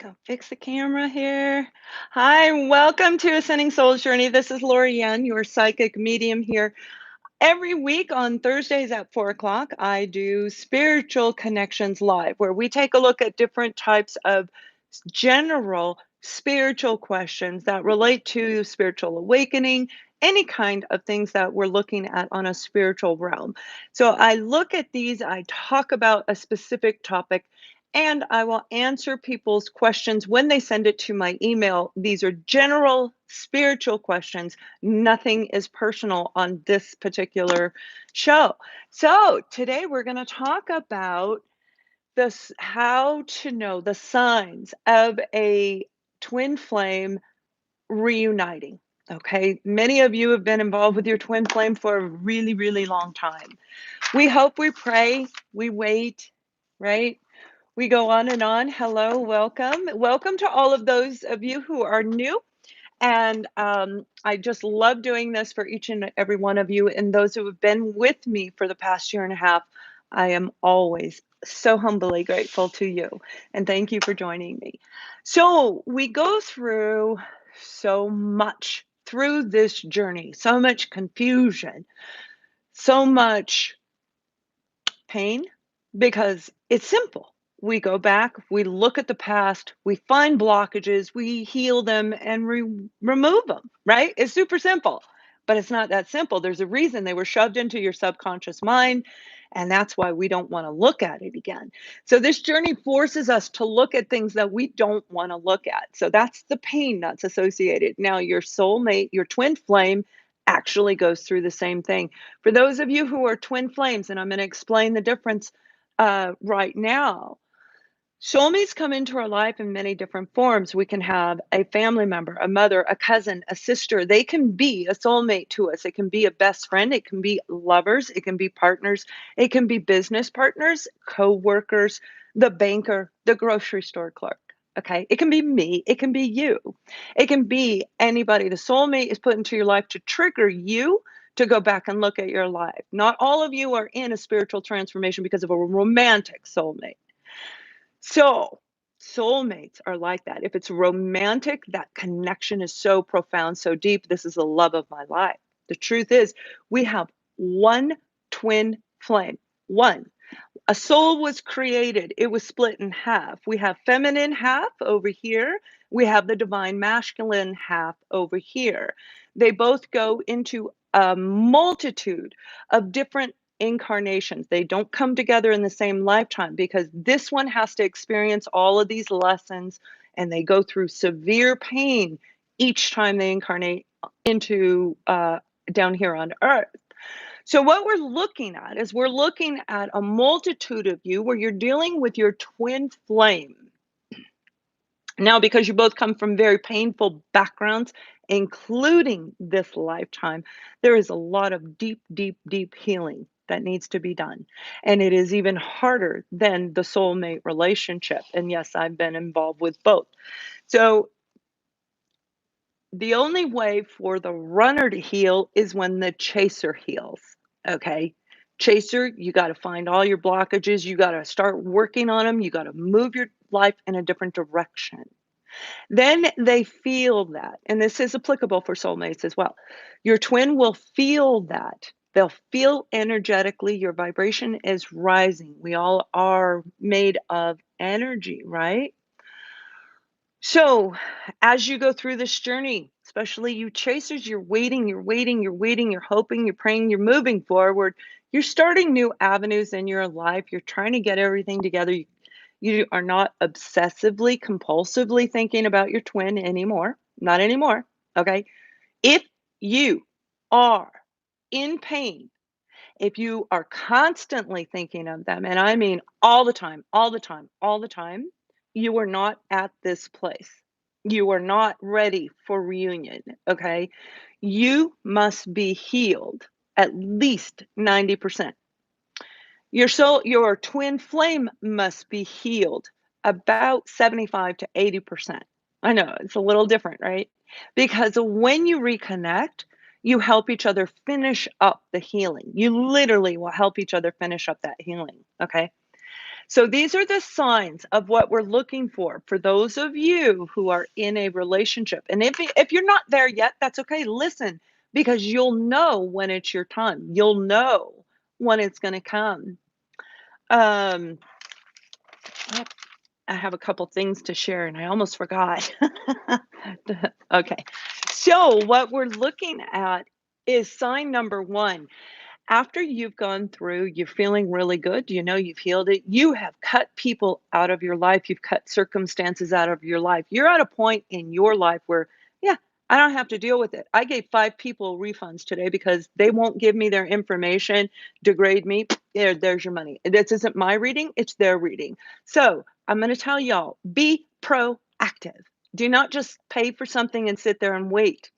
Go fix the camera here. Hi, welcome to Ascending Soul's Journey. This is Lori Ann, your psychic medium here. Every week on Thursdays at 4 o'clock, I do Spiritual Connections Live, where we take a look at different types of general spiritual questions that relate to spiritual awakening, any kind of things that we're looking at on a spiritual realm. So I look at these, I talk about a specific topic, and I will answer people's questions when they send it to my email. These are general spiritual questions. Nothing is personal on this particular show. So today we're going to talk about this how to know the signs of a twin flame reuniting. Okay, many of you have been involved with your twin flame for a really, really long time. We hope, we pray, we wait, right? We go on and on. Hello, welcome. Welcome to all of those of you who are new. And I just love doing this for each and every one of you. And those who have been with me for the past year and a half, I am always so humbly grateful to you. And thank you for joining me. So we go through so much through this journey, so much confusion, so much pain, because it's simple. We go back, we look at the past, we find blockages, we heal them and remove them, right? It's super simple, but it's not that simple. There's a reason they were shoved into your subconscious mind, and that's why we don't want to look at it again. So, this journey forces us to look at things that we don't want to look at. So, that's the pain that's associated. Now, your soulmate, your twin flame, actually goes through the same thing. For those of you who are twin flames, and I'm going to explain the difference right now. Soulmates come into our life in many different forms. We can have a family member, a mother, a cousin, a sister. They can be a soulmate to us. It can be a best friend. It can be lovers. It can be partners. It can be business partners, co-workers, the banker, the grocery store clerk. Okay. It can be me. It can be you. It can be anybody. The soulmate is put into your life to trigger you to go back and look at your life. Not all of you are in a spiritual transformation because of a romantic soulmate. So, soulmates are like that. If it's romantic, that connection is so profound, so deep. This is the love of my life. The truth is, we have one twin flame. One. A soul was created, it was split in half. We have feminine half over here, we have the divine masculine half over here. They both go into a multitude of different incarnations. They don't come together in the same lifetime because this one has to experience all of these lessons, and they go through severe pain each time they incarnate into down here on earth. So what we're looking at is we're looking at a multitude of you where you're dealing with your twin flame. Now, because you both come from very painful backgrounds, including this lifetime, there is a lot of deep, deep, deep healing that needs to be done. And it is even harder than the soulmate relationship. And yes, I've been involved with both. So the only way for the runner to heal is when the chaser heals. Okay. Chaser, you got to find all your blockages. You got to start working on them. You got to move your life in a different direction. Then they feel that. And this is applicable for soulmates as well. Your twin will feel that. They'll feel energetically your vibration is rising. We all are made of energy, right? So, as you go through this journey, especially you chasers, you're waiting, you're waiting, you're waiting, you're hoping, you're praying, you're moving forward. You're starting new avenues in your life. You're trying to get everything together. You are not obsessively, compulsively thinking about your twin anymore. Not anymore. Okay. If you are in pain, if you are constantly thinking of them, and I mean all the time, all the time, all the time, you are not at this place. You are not ready for reunion, okay? You must be healed at least 90%. Your soul, your twin flame must be healed about 75 to 80%. I know it's a little different, right? Because when you reconnect, you help each other finish up the healing. You literally will help each other finish up that healing, okay? So these are the signs of what we're looking for those of you who are in a relationship. And if you're not there yet, that's okay. Listen, because you'll know when it's your time. You'll know when it's going to come. Um, I I have a couple things to share, and I almost forgot. Okay. So what we're looking at is sign number one. After you've gone through, you're feeling really good, you know you've healed it, you have cut people out of your life, you've cut circumstances out of your life. You're at a point in your life where, yeah, I don't have to deal with it. I gave 5 people refunds today because they won't give me their information, degrade me. There's your money. This isn't my reading, it's their reading. So I'm going to tell y'all, be proactive. Do not just pay for something and sit there and wait.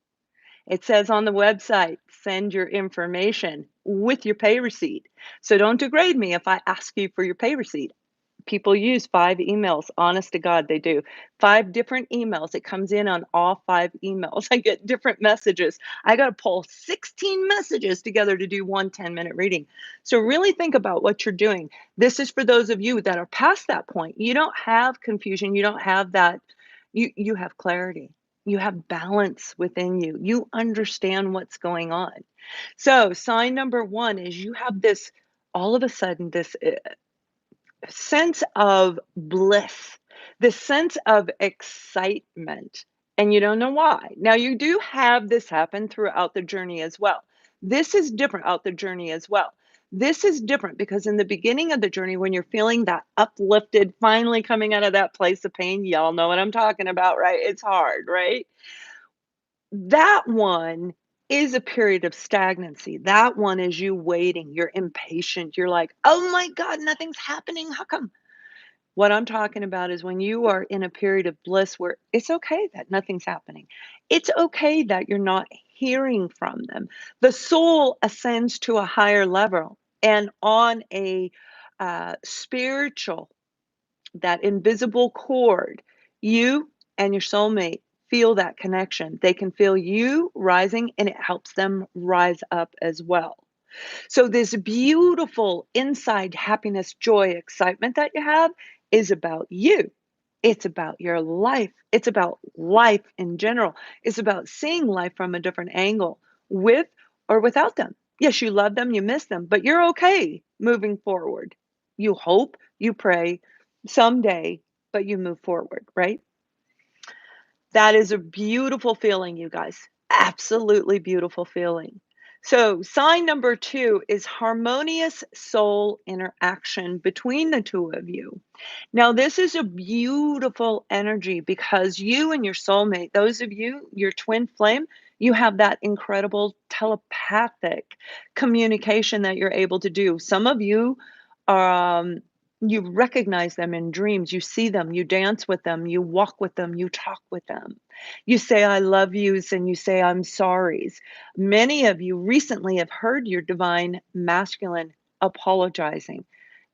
It says on the website, send your information with your pay receipt. So don't degrade me if I ask you for your pay receipt. People use 5 emails. Honest to God, they do. 5 different emails. It comes in on all 5 emails. I get different messages. I got to pull 16 messages together to do one 10-minute reading. So really think about what you're doing. This is for those of you that are past that point. You don't have confusion. You don't have that. You have clarity. You have balance within you. You understand what's going on. So sign number 1 is you have this all of a sudden this sense of bliss, this sense of excitement, and you don't know why. Now, you do have this happen throughout the journey as well. This is different out the journey as well. This is different because in the beginning of the journey, when you're feeling that uplifted, finally coming out of that place of pain, y'all know what I'm talking about, right? It's hard, right? That one is a period of stagnancy. That one is you waiting. You're impatient. You're like, oh my God, nothing's happening. How come? What I'm talking about is when you are in a period of bliss where it's okay that nothing's happening. It's okay that you're not hearing from them. The soul ascends to a higher level and on a spiritual, that invisible cord, you and your soulmate feel that connection. They can feel you rising and it helps them rise up as well. So, this beautiful inside happiness, joy, excitement that you have is about you. It's about your life. It's about life in general. It's about seeing life from a different angle with or without them. Yes, you love them, you miss them, but you're okay moving forward. You hope, you pray someday, but you move forward, right? That is a beautiful feeling, you guys. Absolutely beautiful feeling. So, sign number 2 is harmonious soul interaction between the two of you. Now, this is a beautiful energy because you and your soulmate, those of you, your twin flame, you have that incredible telepathic communication that you're able to do. Some of you, um, you recognize them in dreams. You see them, you dance with them, you walk with them, you talk with them. You say, I love yous, and you say, I'm sorries. Many of you recently have heard your divine masculine apologizing.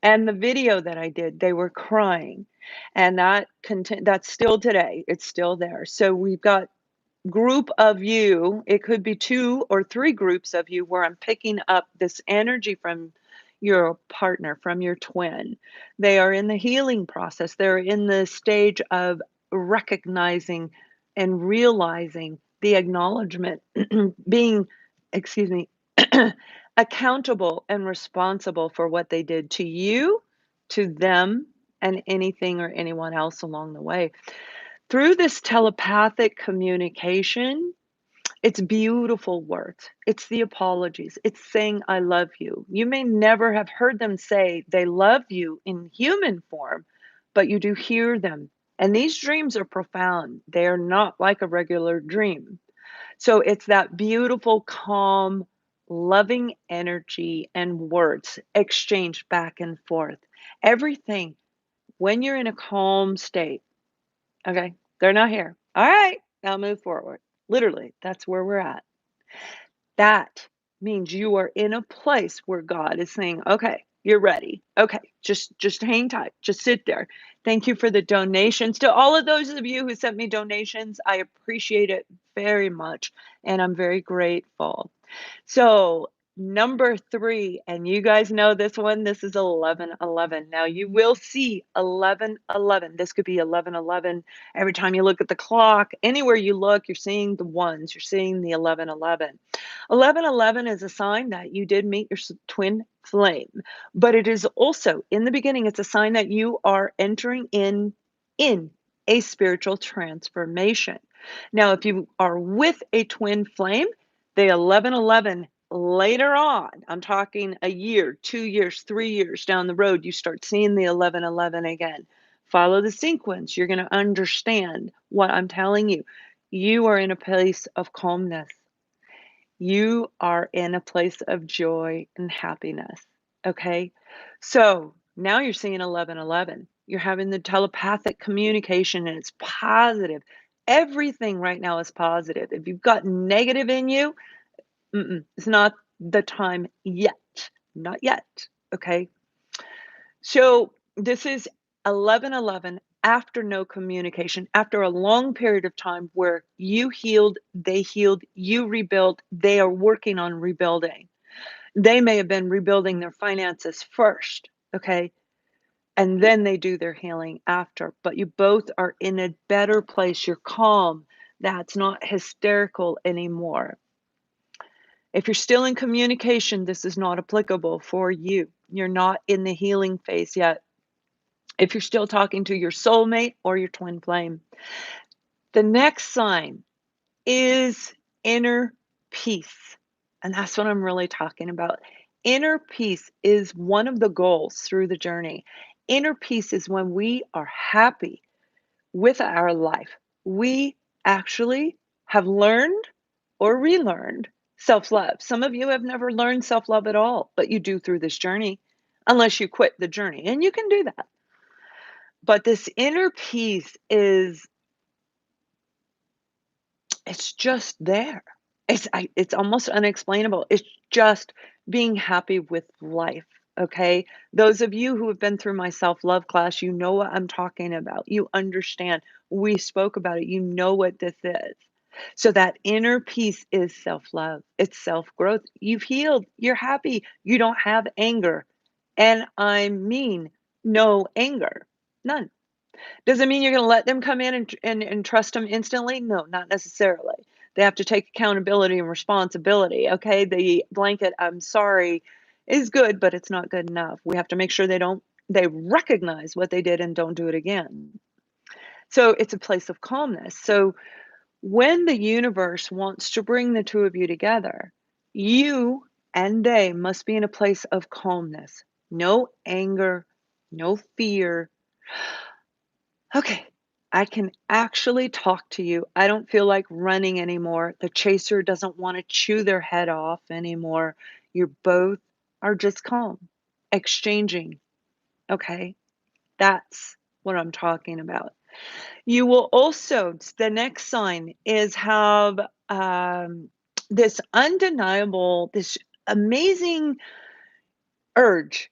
And the video that I did, they were crying. And that's still today. It's still there. So we've got group of you, it could be 2 or 3 groups of you where I'm picking up this energy from your partner, from your twin. They are in the healing process. They're in the stage of recognizing and realizing the acknowledgement, being, excuse me, accountable and responsible for what they did to you, to them, and anything or anyone else along the way. Through this telepathic communication, it's beautiful words. It's the apologies. It's saying, I love you. You may never have heard them say they love you in human form, but you do hear them. And these dreams are profound. They are not like a regular dream. So it's that beautiful, calm, loving energy and words exchanged back and forth. Everything when you're in a calm state. Okay, they're not here. All right, now move forward. Literally, that's where we're at. That means you are in a place where God is saying, "Okay, you're ready. Okay, just hang tight. Just sit there." Thank you for the donations. To all of those of you who sent me donations, I appreciate it very much, and I'm very grateful. So, Number 3, and you guys know this one, this is 1111. Now you will see 1111. This could be 1111 every time you look at the clock. Anywhere you look, you're seeing the ones, you're seeing the 1111. 1111 is a sign that you did meet your twin flame, but it is also, in the beginning, it's a sign that you are entering in a spiritual transformation. Now, if you are with a twin flame, the 1111 later on, I'm talking a year, 2 years, 3 years down the road, you start seeing the 1111 again. Follow the sequence. You're going to understand what I'm telling you. You are in a place of calmness. You are in a place of joy and happiness. Okay. So now you're seeing 1111. You're having the telepathic communication and it's positive. Everything right now is positive. If you've got negative in you, it's not the time yet. Not yet. Okay. So this is 1111 after no communication, after a long period of time where you healed, you rebuilt, they are working on rebuilding. They may have been rebuilding their finances first. Okay. And then they do their healing after. But you both are in a better place. You're calm. That's not hysterical anymore. If you're still in communication, this is not applicable for you. You're not in the healing phase yet. If you're still talking to your soulmate or your twin flame, the next sign is inner peace. And that's what I'm really talking about. Inner peace is one of the goals through the journey. Inner peace is when we are happy with our life. We actually have learned or relearned self love. Some of you have never learned self love at all, but you do through this journey, unless you quit the journey, and you can do that. But this inner peace is, it's just there. It's almost unexplainable. It's just being happy with life, okay? Those of you who have been through my self-love class, you know what I'm talking about. You understand. We spoke about it. You know what this is. So that inner peace is self-love. It's self-growth. You've healed. You're happy. You don't have anger. And I mean no anger. None. Does it mean you're gonna let them come in and trust them instantly? No, not necessarily. They have to take accountability and responsibility, okay? The blanket, "I'm sorry," is good, but it's not good enough. We have to make sure they recognize what they did and don't do it again. So it's a place of calmness. So when the universe wants to bring the 2 of you together, you and they must be in a place of calmness. No anger, no fear, okay, I can actually talk to you. I don't feel like running anymore. The chaser doesn't want to chew their head off anymore. You both are just calm, exchanging. Okay, that's what I'm talking about. You will also, the next sign is have this undeniable, this amazing urge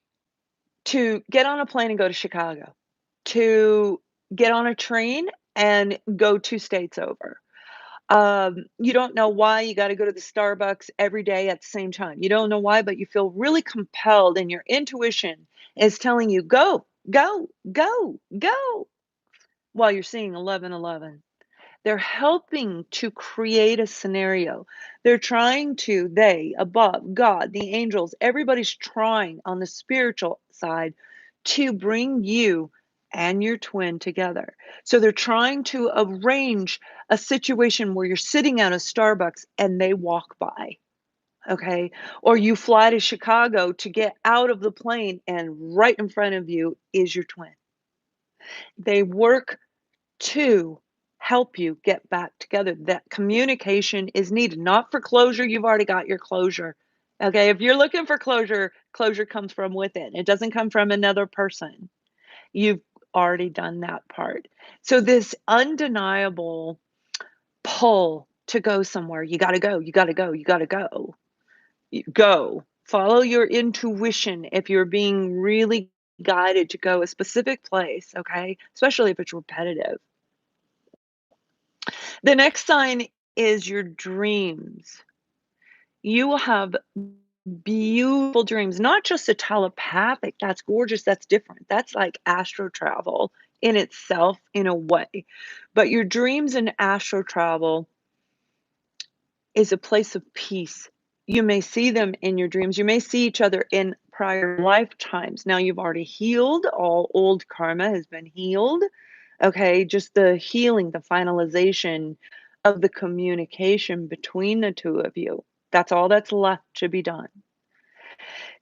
to get on a plane and go to Chicago, to get on a train and go 2 states over. You don't know why you gotta go to the Starbucks every day at the same time. You don't know why, but you feel really compelled and your intuition is telling you, "Go, go, go, go," while you're seeing 1111. They're helping to create a scenario. They're trying to, they, above, God, the angels, everybody's trying on the spiritual side to bring you and your twin together. So they're trying to arrange a situation where you're sitting at a Starbucks and they walk by. Okay. Or you fly to Chicago to get out of the plane, and right in front of you is your twin. They work to help you get back together. That communication is needed, not for closure. You've already got your closure. Okay. If you're looking for closure, closure comes from within, it doesn't come from another person. You've already done that part. So, this undeniable pull to go somewhere, you got to go, you got to go, you got to go. Go. Follow your intuition if you're being really guided to go a specific place, okay? Especially if it's repetitive. The next sign is your dreams. You will have Beautiful dreams, not just a telepathic, that's gorgeous, that's different. That's like astro travel in itself in a way. But your dreams and astro travel is a place of peace. You may see them in your dreams. You may see each other in prior lifetimes. Now you've already healed, all old karma has been healed. Okay, just the healing, the finalization of the communication between the two of you. That's all that's left to be done.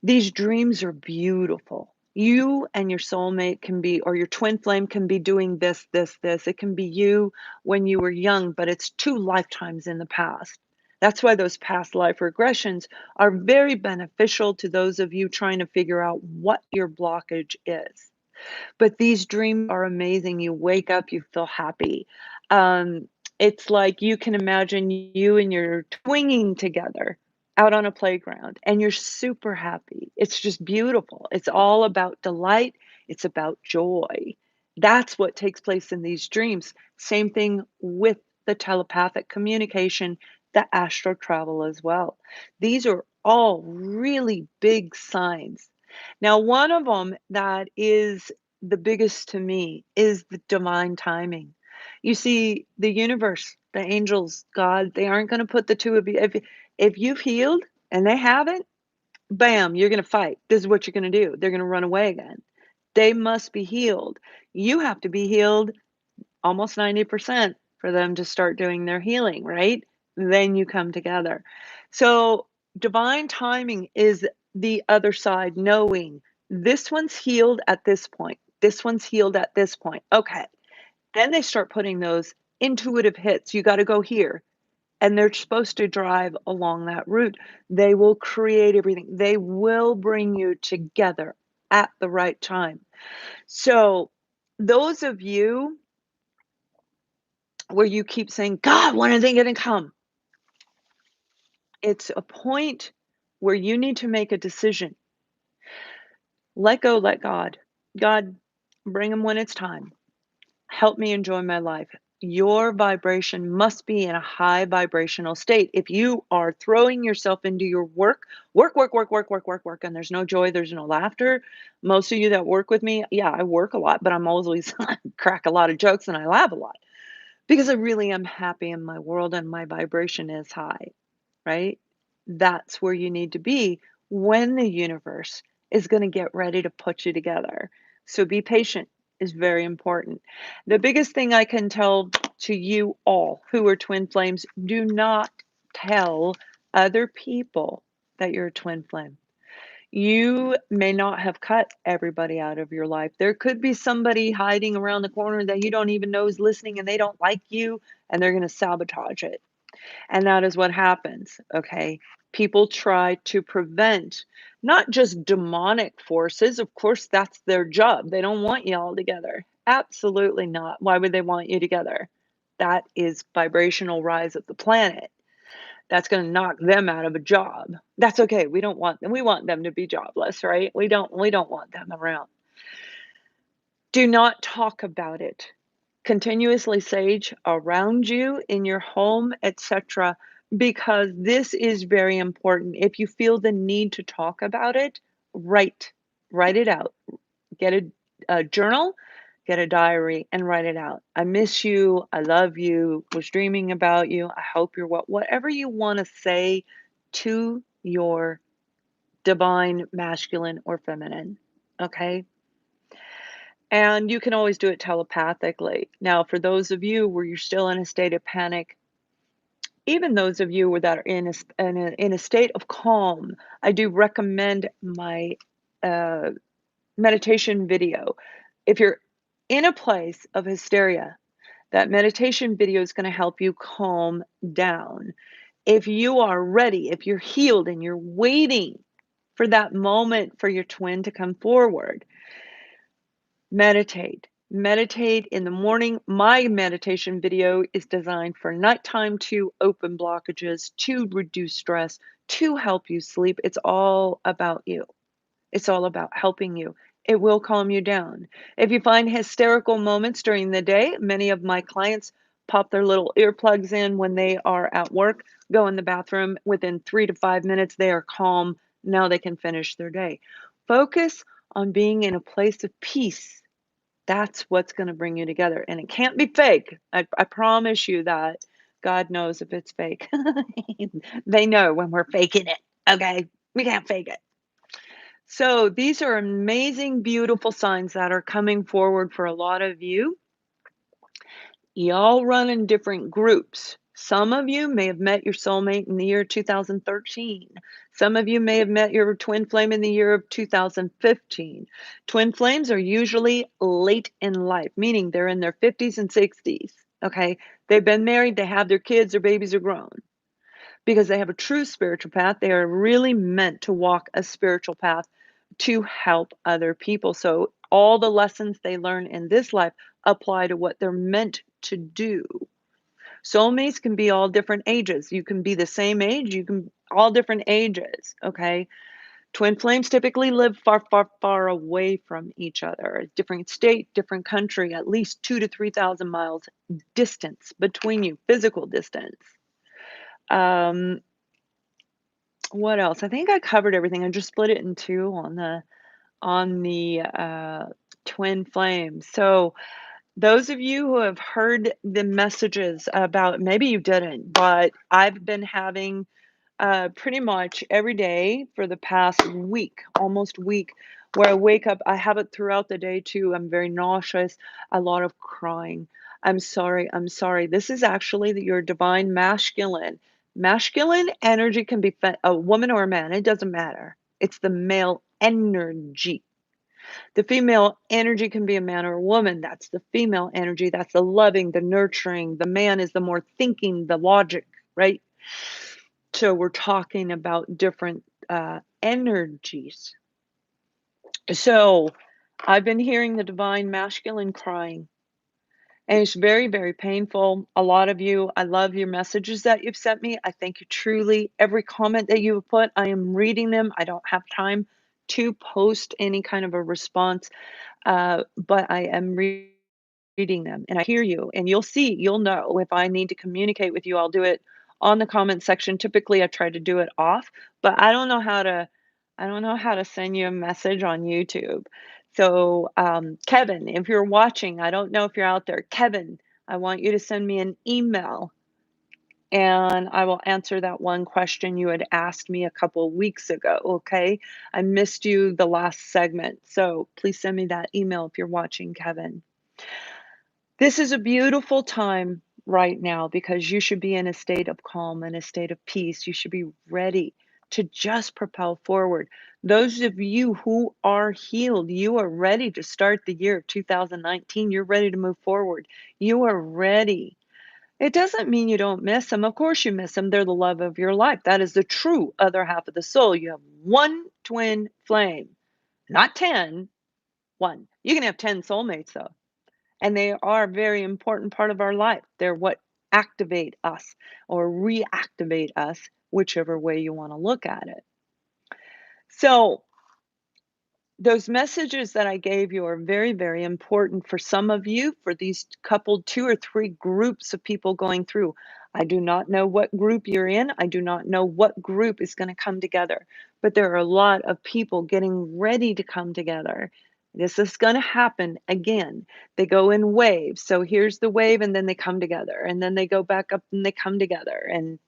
These dreams are beautiful. You and your soulmate can be, or your twin flame can be doing this, this, this. It can be you when you were young, but it's two lifetimes in the past. That's why those past life regressions are very beneficial to those of you trying to figure out what your blockage is. But these dreams are amazing. You wake up, you feel happy. It's like you can imagine you and you're twinging together out on a playground and you're super happy. It's just beautiful. It's all about delight, it's about joy. That's what takes place in these dreams. Same thing with the telepathic communication, the astral travel as well. These are all really big signs. Now, one of them that is the biggest to me is the divine timing. You see, the universe, the angels, God, they aren't going to put the two of you. If you've healed and they haven't, bam, you're going to fight. This is what you're going to do. They're going to run away again. They must be healed. You have to be healed almost 90% for them to start doing their healing, right? Then you come together. So, divine timing is the other side, knowing this one's healed at this point, this one's healed at this point. Okay. Then they start putting those intuitive hits. You got to go here. And they're supposed to drive along that route. They will create everything, they will bring you together at the right time. So, those of you where you keep saying, "God, when are they gonna come?" It's a point where you need to make a decision. Let go, let God. God, bring them when it's time. Help me enjoy my life. Your vibration must be in a high vibrational state. If you are throwing yourself into your work, and there's no joy, there's no laughter. Most of you that work with me, yeah, I work a lot, but I'm always crack a lot of jokes and I laugh a lot because I really am happy in my world and my vibration is high. Right? That's where you need to be when the universe is going to get ready to put you together. So be patient is very important. The biggest thing I can tell to you all who are twin flames, do not tell other people that you're a twin flame. You may not have cut everybody out of your life. There could be somebody hiding around the corner that you don't even know is listening and they don't like you and they're going to sabotage it. And that is what happens, okay? People try to prevent not just demonic forces, of course, that's their job. They don't want you all together. Absolutely not. Why would they want you together? That is vibrational rise of the planet. That's going to knock them out of a job. That's okay. We don't want them. We want them to be jobless, right? We don't want them around. Do not talk about it. Continuously sage around you, in your home, etc., because this is very important. If you feel the need to talk about it, write it out. Get a journal, get a diary, and write it out. I miss you. I love you. Was dreaming about you. I hope you're whatever you want to say to your divine masculine or feminine. Okay. And you can always do it telepathically. Now, for those of you where you're still in a state of panic, even those of you that are in a state of calm, I do recommend my uh, meditation video. If you're in a place of hysteria, that meditation video is going to help you calm down. If you are ready, if you're healed and you're waiting for that moment for your twin to come forward, meditate. Meditate in the morning. My meditation video is designed for nighttime to open blockages, to reduce stress, to help you sleep. It's all about you. It's all about helping you. It will calm you down. If you find hysterical moments during the day, many of my clients pop their little earplugs in when they are at work, go in the bathroom. Within 3 to 5 minutes, they are calm. Now they can finish their day. Focus on being in a place of peace. That's what's going to bring you together. And it can't be fake. I promise you that. God knows if it's fake. They know when we're faking it. Okay. We can't fake it. So these are amazing, beautiful signs that are coming forward for a lot of you. Y'all run in different groups. Some of you may have met your soulmate in the year 2013. Some of you may have met your twin flame in the year of 2015. Twin flames are usually late in life, meaning they're in their 50s and 60s. Okay. They've been married, they have their kids, their babies are grown. Because they have a true spiritual path, they are really meant to walk a spiritual path to help other people. So all the lessons they learn in this life apply to what they're meant to do. Soulmates can be all different ages. You can be the same age, you can all different ages, okay? Twin flames typically live far, far, far away from each other. Different state, different country, at least 2 to 3,000 miles distance between you, physical distance. What else? I think I covered everything. I just split it in two on the twin flames. So those of you who have heard the messages about, maybe you didn't, but I've been having pretty much every day for the past week, almost week, where I wake up. I have it throughout the day too. I'm very nauseous, a lot of crying. I'm sorry, I'm sorry. This is actually your divine masculine. Masculine energy can be a woman or a man, it doesn't matter. It's the male energy. The female energy can be a man or a woman. That's the female energy. That's the loving, the nurturing. The man is the more thinking, the logic, right? So we're talking about different energies. So I've been hearing the divine masculine crying, and it's very, very painful. A lot of you, I love your messages that you've sent me. I thank you truly. Every comment that you have put, I am reading them. I don't have time to post any kind of a response, but I am reading them and I hear you, and you'll see, you'll know if I need to communicate with you. I'll do it on the comment section. Typically, I try to do it off, but I don't know how to send you a message on YouTube. So, Kevin, if you're watching, I don't know if you're out there. Kevin, I want you to send me an email and I will answer that one question you had asked me a couple weeks ago. Okay. I missed you the last segment. So please send me that email if you're watching, Kevin. This is a beautiful time right now because you should be in a state of calm and a state of peace. You should be ready to just propel forward. Those of you who are healed, you are ready to start the year of 2019. You're ready to move forward. You are ready. It doesn't mean you don't miss them. Of course, you miss them. They're the love of your life. That is the true other half of the soul. You have one twin flame, not 10, one. You can have 10 soulmates, though. And they are a very important part of our life. They're what activate us or reactivate us, whichever way you want to look at it. So, those messages that I gave you are very, very important for some of you, for these coupled 2 or 3 groups of people going through. I do not know what group you're in. I do not know what group is going to come together, but there are a lot of people getting ready to come together. This is going to happen again. They go in waves. So here's the wave, and then they come together, and then they go back up and they come together, and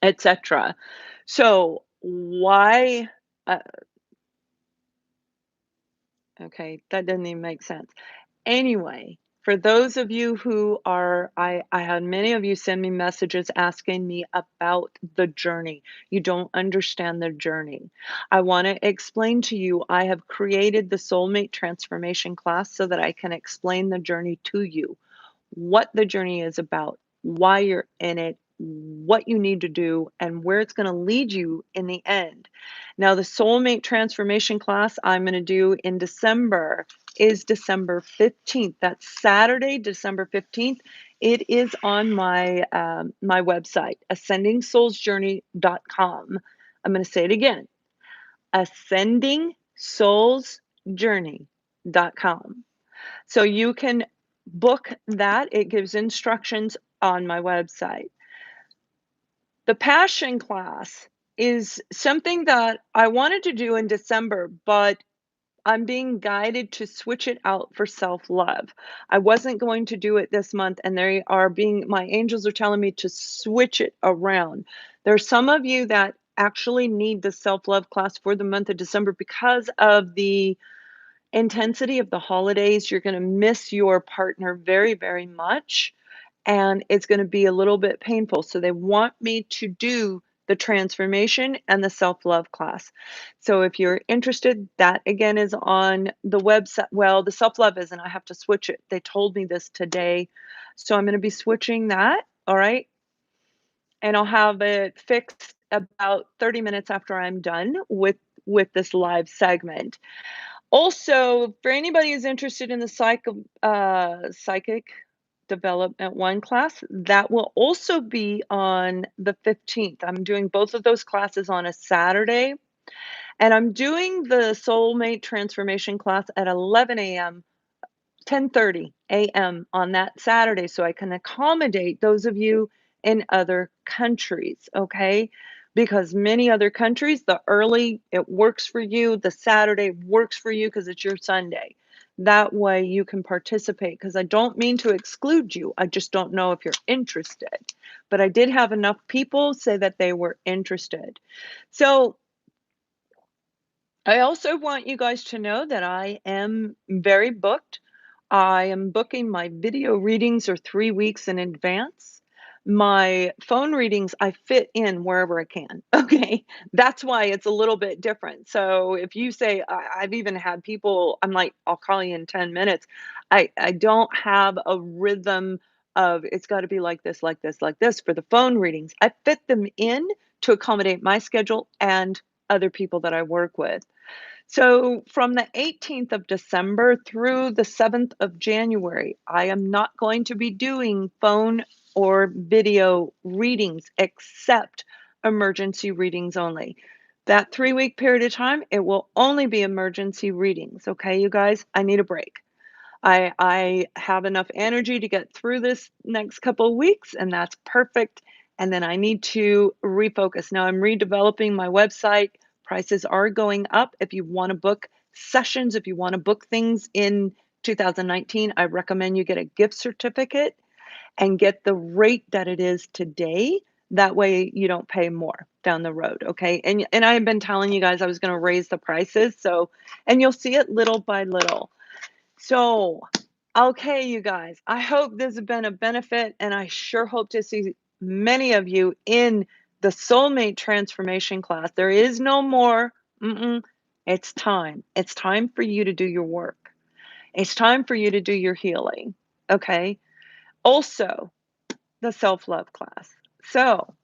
etc. So why? Uh, okay, that doesn't even make sense. Anyway, for those of you who are, I had many of you send me messages asking me about the journey. You don't understand the journey. I want to explain to you, I have created the Soulmate Transformation class so that I can explain the journey to you, what the journey is about, why you're in it, what you need to do, and where it's going to lead you in the end. Now, the Soulmate Transformation class I'm going to do in December is December 15th. That's Saturday, December 15th. It is on my website, ascendingsoulsjourney.com. I'm going to say it again, ascendingsoulsjourney.com. So you can book that. It gives instructions on my website. The passion class is something that I wanted to do in December, but I'm being guided to switch it out for self-love. I wasn't going to do it this month, and they are being my angels are telling me to switch it around. There's some of you that actually need the self-love class for the month of December because of the intensity of the holidays. You're gonna miss your partner very, very much, and it's gonna be a little bit painful. So they want me to do the transformation and the self-love class. So if you're interested, that again is on the website. Well, the self-love isn't, I have to switch it. They told me this today. So I'm gonna be switching that, all right? And I'll have it fixed about 30 minutes after I'm done with this live segment. Also, for anybody who's interested in the psychic development 1 class, that will also be on the 15th. I'm doing both of those classes on a Saturday, and I'm doing the soulmate transformation class at 11 a.m. 10:30 a.m. on that Saturday so I can accommodate those of you in other countries, okay? Because many other countries, the early, it works for you, the Saturday works for you because it's your Sunday. That way you can participate because I don't mean to exclude you. I just don't know if you're interested. But I did have enough people say that they were interested. So I also want you guys to know that I am very booked. I am booking my video readings are 3 weeks in advance. My phone readings, I fit in wherever I can, okay? That's why it's a little bit different. So if you say I've even had people, I'm like, "I'll call you in 10 minutes." I don't have a rhythm of it's gotta be like this, like this, like this for the phone readings. I fit them in to accommodate my schedule and other people that I work with. So from the 18th of December through the 7th of January, I am not going to be doing phone or video readings except emergency readings only. That 3-week period of time, it will only be emergency readings. Okay, you guys, I need a break. I have enough energy to get through this next couple of weeks, and that's perfect. And then I need to refocus. Now I'm redeveloping my website. Prices are going up. If you want to book sessions, if you want to book things in 2019, I recommend you get a gift certificate and get the rate that it is today. That way you don't pay more down the road, okay? And I have been telling you guys I was going to raise the prices, so and you'll see it little by little. So, okay, you guys, I hope this has been a benefit, and I sure hope to see many of you in the soulmate transformation class. There is no more. Mm-mm. It's time. It's time for you to do your work. It's time for you to do your healing. Okay. Also, the self love class. So,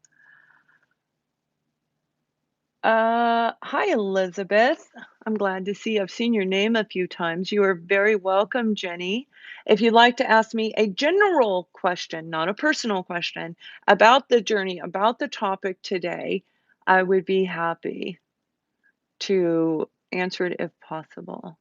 hi, Elizabeth. I'm glad to see I've seen your name a few times. You are very welcome, Jenny. If you'd like to ask me a general question, not a personal question, about the journey, about the topic today, I would be happy to answer it if possible.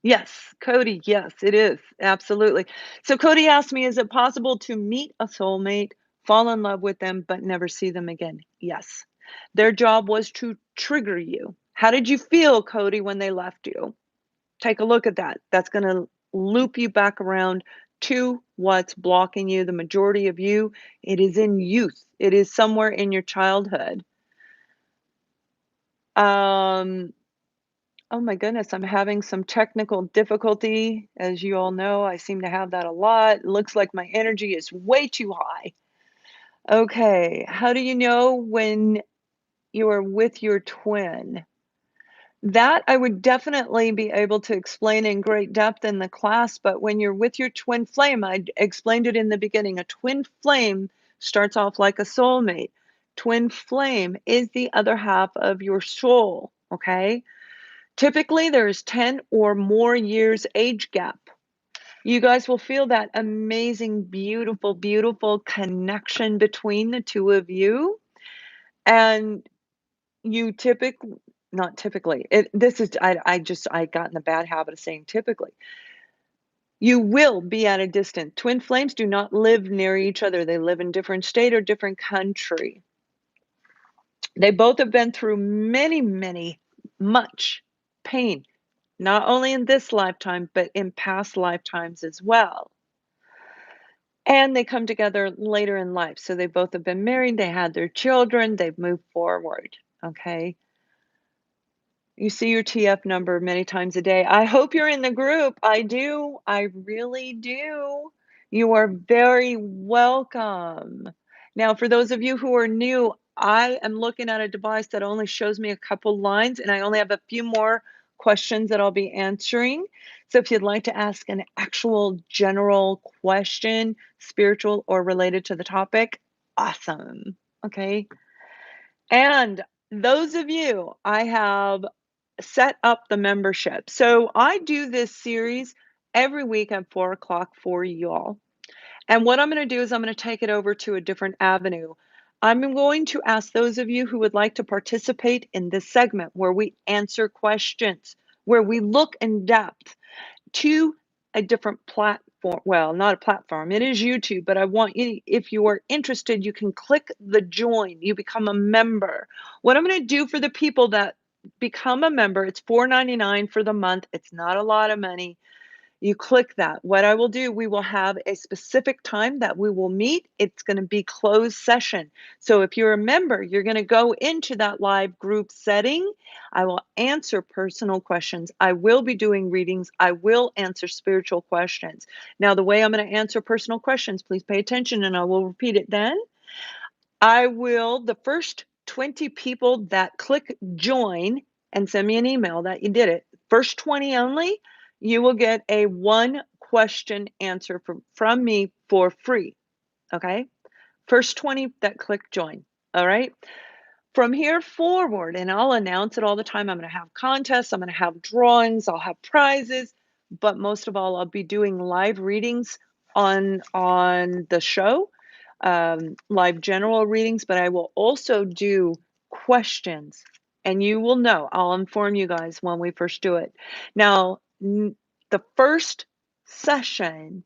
Yes, Cody, yes, it is. Absolutely. So Cody asked me, is it possible to meet a soulmate, fall in love with them, but never see them again? Yes. Their job was to trigger you. How did you feel, Cody, when they left you? Take a look at that. That's going to loop you back around to what's blocking you. The majority of you, it is in youth. It is somewhere in your childhood. Um, Oh my goodness, I'm having some technical difficulty. As you all know, I seem to have that a lot. Looks like my energy is way too high. Okay, how do you know when you are with your twin? That I would definitely be able to explain in great depth in the class, but when you're with your twin flame, I explained it in the beginning. A twin flame starts off like a soulmate. Twin flame is the other half of your soul, okay? Typically, there's 10 or more years age gap. You guys will feel that amazing, beautiful, beautiful connection between the two of you. And you typically, not typically, this is, I got in the bad habit of saying typically. You will be at a distance. Twin flames do not live near each other. They live in different state or different country. They both have been through many, many, much pain, not only in this lifetime, but in past lifetimes as well. And they come together later in life. So they both have been married, they had their children, they've moved forward. Okay. You see your TF number many times a day. I hope you're in the group. I do. I really do. You are very welcome. Now, for those of you who are new, I am looking at a device that only shows me a couple lines, and I only have a few more questions that I'll be answering. So if you'd like to ask an actual general question, spiritual or related to the topic, awesome. Okay. And those of you, I have set up the membership. So I do this series every week at 4 o'clock for y'all. And what I'm going to do is I'm going to take it over to a different avenue. I'm going to ask those of you who would like to participate in this segment where we answer questions, where we look in depth to a different platform. Well, not a platform, it is YouTube, but I want you, if you are interested, you can click the join. You become a member. What I'm going to do for the people that become a member, it's $4.99 for the month. It's not a lot of money. You click that. What I will do, we will have a specific time that we will meet. It's going to be closed session. So if you're a member, you're going to go into that live group setting. I will answer personal questions. I will be doing readings. I will answer spiritual questions. Now, the way I'm going to answer personal questions, please pay attention and I will repeat it then. I will, the first 20 people that click join and send me an email that you did it, first 20 only, you will get a one question answer from me for free. Okay. First 20 that click join. All right. From here forward, and I'll announce it all the time, I'm going to have contests, I'm going to have drawings, I'll have prizes, but most of all, I'll be doing live readings on the show, live general readings, but I will also do questions, and you will know. I'll inform you guys when we first do it. Now, the first session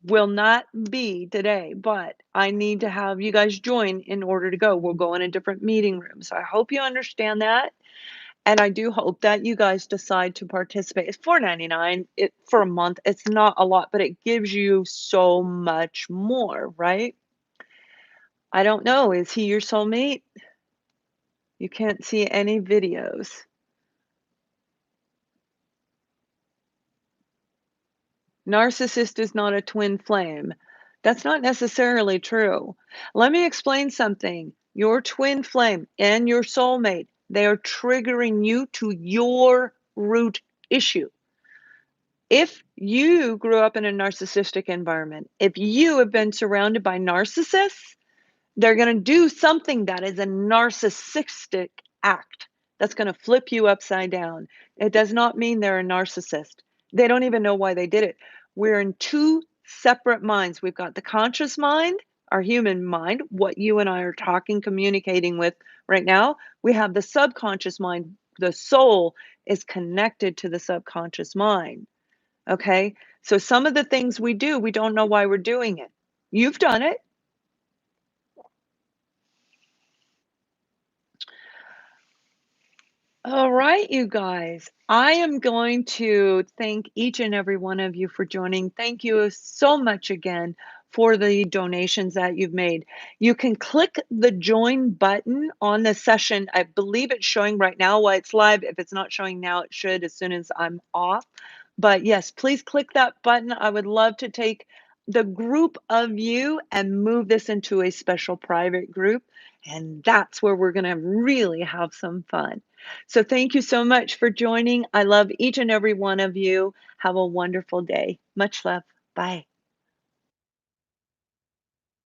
will not be today, but I need to have you guys join in order to go. We'll go in a different meeting room. So I hope you understand that. And I do hope that you guys decide to participate. It's $4.99 for a month. It's not a lot, but it gives you so much more, right? I don't know. Is he your soulmate? You can't see any videos. Narcissist is not a twin flame. That's not necessarily true. Let me explain something. Your twin flame and your soulmate, they are triggering you to your root issue. If you grew up in a narcissistic environment, if you have been surrounded by narcissists, they're going to do something that is a narcissistic act that's going to flip you upside down. It does not mean they're a narcissist. They don't even know why they did it. We're in two separate minds. We've got the conscious mind, our human mind, what you and I are talking, communicating with right now. We have the subconscious mind. The soul is connected to the subconscious mind. Okay. So some of the things we do, we don't know why we're doing it. You've done it. All right, you guys. I am going to thank each and every one of you for joining. Thank you so much again for the donations that you've made. You can click the join button on the session. I believe it's showing right now while it's live. If it's not showing now, it should as soon as I'm off. But yes, please click that button. I would love to take the group of you and move this into a special private group. And that's where we're going to really have some fun. So thank you so much for joining. I love each and every one of you. Have a wonderful day. Much love. Bye.